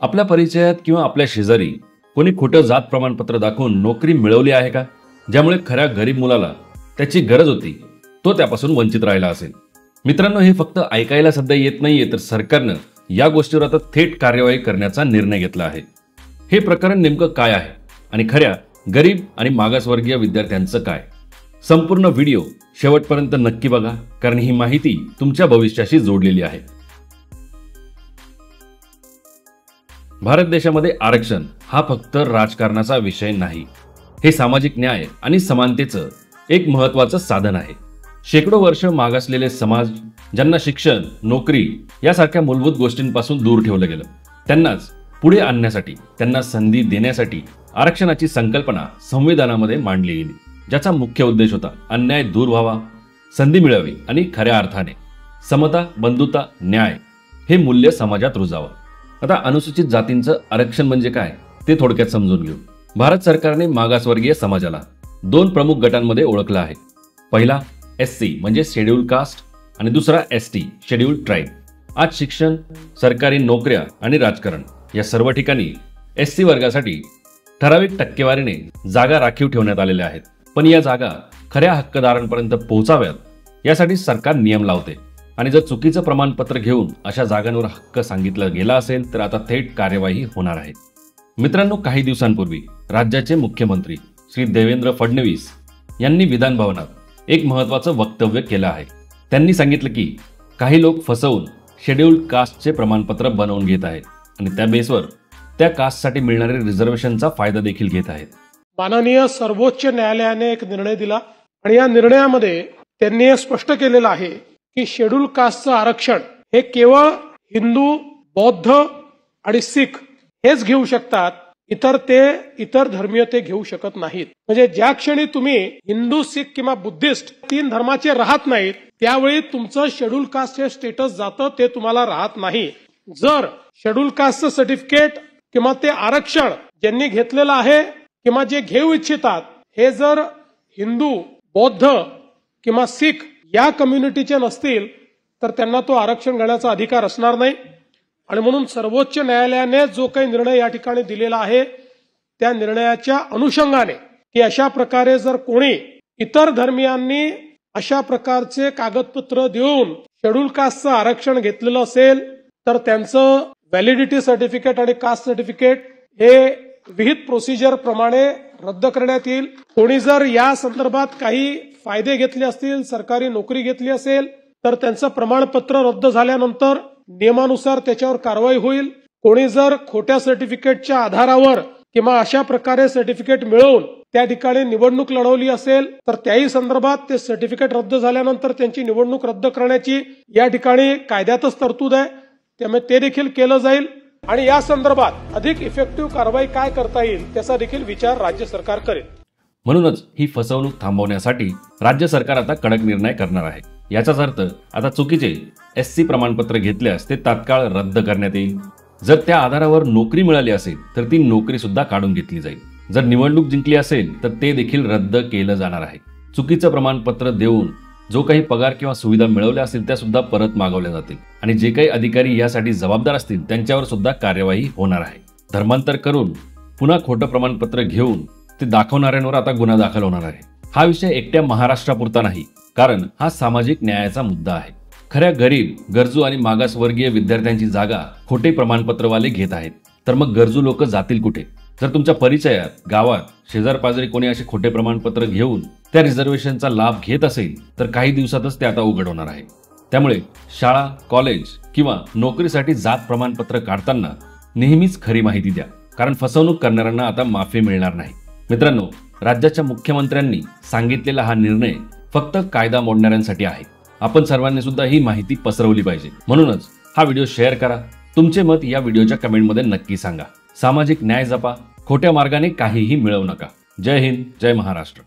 आपल्या परिचयात किंवा आपल्या शेजारी कोणी खोटं जात प्रमाणपत्र दाखवून नोकरी मिळवली आहे का, ज्यामुळे खऱ्या गरीब मुलाला त्याची गरज होती तो त्यापासून वंचित राहिला असेल? मित्रांनो, हे फक्त ऐकायला सध्या येत नाहीये, तर सरकारनं या गोष्टीवर आता थेट कार्यवाही करण्याचा निर्णय घेतला आहे. हे प्रकरण नेमकं काय आहे आणि खऱ्या गरीब आणि मागासवर्गीय विद्यार्थ्यांचं काय? संपूर्ण व्हिडिओ शेवटपर्यंत नक्की बघा, कारण ही माहिती तुमच्या भविष्याशी जोडलेली आहे. भारत देशामध्ये आरक्षण हा फक्त राजकारणाचा विषय नाही. हे सामाजिक न्याय आणि समानतेचं एक महत्त्वाचं साधन आहे. शेकडो वर्ष मागासलेले समाज, ज्यांना शिक्षण, नोकरी यासारख्या मूलभूत गोष्टींपासून दूर ठेवलं गेलं, त्यांनाच पुढे आणण्यासाठी, त्यांना संधी देण्यासाठी आरक्षणाची संकल्पना संविधानामध्ये मांडली गेली, ज्याचा मुख्य उद्देश होता अन्याय दूर व्हावा, संधी मिळावी आणि खऱ्या अर्थाने समता, बंधुता, न्याय हे मूल्य समाजात रुजावं. आता अनुसूचित जातींचं आरक्षण म्हणजे काय ते थोडक्यात समजून घेऊ. भारत सरकारने मागासवर्गीय समाजाला दोन प्रमुख गटांमध्ये ओळखलं आहे. पहिला SC म्हणजे शेड्यूल कास्ट आणि दुसरा ST शेड्यूल ट्राईब. आज शिक्षण, सरकारी नोकऱ्या आणि राजकारण या सर्व ठिकाणी SC वर्गासाठी ठराविक टक्केवारीने जागा राखीव ठेवण्यात आलेल्या आहेत. पण या जागा खऱ्या हक्कदारांपर्यंत पोहोचाव्यात यासाठी सरकार नियम लावते आणि जर चुकीचं प्रमाणपत्र घेऊन अशा जागांवर हक्क सांगितलं गेला असेल तर आता थेट कार्यवाही होणार आहे. मित्रांनो, काही दिवसांपूर्वी राज्याचे मुख्यमंत्री श्री देवेंद्र फडणवीस यांनी विधान भवनात एक महत्त्वाचं वक्तव्य केलं आहे. त्यांनी सांगितलं की काही लोक फसवून शेड्यूल्ड कास्टचे प्रमाणपत्र बनवून घेत आहेत आणि त्या बेसवर त्या कास्टसाठी मिळणारे रिझर्वेशनचा फायदा देखील घेत आहेत. माननीय सर्वोच्च न्यायालयाने एक निर्णय दिला आणि या निर्णयामध्ये त्यांनी हे स्पष्ट केलेलं आहे की शेड्यूल कास्टचं आरक्षण हे केवळ हिंदू, बौद्ध आणि शीख हेच घेऊ शकतात. इतर धर्मीय ते घेऊ शकत नाहीत. म्हणजे ज्या क्षणी तुम्ही हिंदू, शीख किंवा बुद्धिस्ट तीन धर्माचे राहत नाहीत, त्यावेळी तुमचं शेड्यूल कास्ट हे स्टेटस जातं, ते तुम्हाला राहत नाही. जर शेड्यूल कास्टचं सर्टिफिकेट किंवा ते आरक्षण ज्यांनी घेतलेलं आहे किंवा जे घेऊ इच्छितात हे जर हिंदू, बौद्ध किंवा शीख या कम्युनिटीचे नसतील तर त्यांना तो आरक्षण घेण्याचा अधिकार असणार नाही. आणि म्हणून सर्वोच्च न्यायालयाने जो काही निर्णय या ठिकाणी दिलेला आहे त्या निर्णयाच्या अनुषंगाने की अशा प्रकारे जर कोणी इतर धर्मियांनी अशा प्रकारचे कागदपत्र देऊन शेड्यूल कास्टचं आरक्षण घेतलेलं असेल तर त्यांचं व्हॅलिडिटी सर्टिफिकेट आणि कास्ट सर्टिफिकेट हे विहित प्रोसिजर प्रमाणे रद्द करण्यात येईल. कोणी जर या संदर्भात काही फायदे घेतले असतील, सरकारी नोकरी घेतली असेल तर त्यांचं प्रमाणपत्र रद्द झाल्यानंतर नियमानुसार त्याच्यावर कारवाई होईल. कोणी जर खोट्या सर्टिफिकेटच्या आधारावर किंवा अशा प्रकारे सर्टिफिकेट मिळवून त्या ठिकाणी निवडणूक लढवली असेल तर त्याही संदर्भात ते सर्टिफिकेट रद्द झाल्यानंतर त्यांची निवडणूक रद्द करण्याची या ठिकाणी कायद्यातच तरतूद आहे. त्यामुळे ते देखील केलं जाईल आणि या संदर्भात अधिक इफेक्टिव्ह कारवाई काय करता येईल त्याचा देखील विचार राज्य सरकार करेल. म्हणूनच ही फसवणूक थांबवण्यासाठी राज्य सरकार आता कडक निर्णय करणार आहे. याचाच अर्थ आता चुकीचे SC प्रमाणपत्र घेतल्यास ते तात्काळ रद्द करण्यात येईल. जर त्या आधारावर नोकरी मिळाली असेल तर ती नोकरी सुद्धा काढून घेतली जाईल. जर निवडणूक जिंकली असेल तर ते देखील रद्द केलं जाणार आहे. चुकीचं प्रमाणपत्र देऊन जो काही पगार किंवा सुविधा मिळवल्या असतील त्या सुद्धा परत मागवल्या जातील आणि जे काही अधिकारी यासाठी जबाबदार असतील त्यांच्यावर सुद्धा कार्यवाही होणार आहे. धर्मांतर करून पुन्हा खोटं प्रमाणपत्र घेऊन ते दाखवणाऱ्यांवर आता गुन्हा दाखल होणार आहे. हा विषय एकट्या महाराष्ट्रापुरता नाही, कारण हा सामाजिक न्यायाचा मुद्दा आहे. खऱ्या गरीब, गरजू आणि मागासवर्गीय विद्यार्थ्यांची जागा खोटे प्रमाणपत्रवाले घेत आहेत. तर मग गरजू लोक जातील कुठे? जर तुमच्या परिचयात, गावात, शेजारपाजारी कोणी असे खोटे प्रमाणपत्र घेऊन त्या रिझर्वेशनचा लाभ घेत असेल तर काही दिवसातच ते आता उघड होणार आहे. त्यामुळे शाळा, कॉलेज किंवा नोकरीसाठी जात प्रमाणपत्र काढताना नेहमीच खरी माहिती द्या, कारण फसवणूक करणाऱ्यांना आता माफी मिळणार नाही. मित्रांनो, राज्याच्या मुख्यमंत्र्यांनी सांगितलेला हा निर्णय फक्त कायदा मोडणाऱ्यांसाठी आहे. आपण सर्वांनी सुद्धा ही माहिती पसरवली पाहिजे. म्हणूनच हा व्हिडिओ शेअर करा. तुमचे मत या व्हिडिओच्या कमेंटमध्ये नक्की सांगा. सामाजिक न्याय जपा, खोट्या मार्गाने काहीही मिळवू नका. जय हिंद, जय महाराष्ट्र.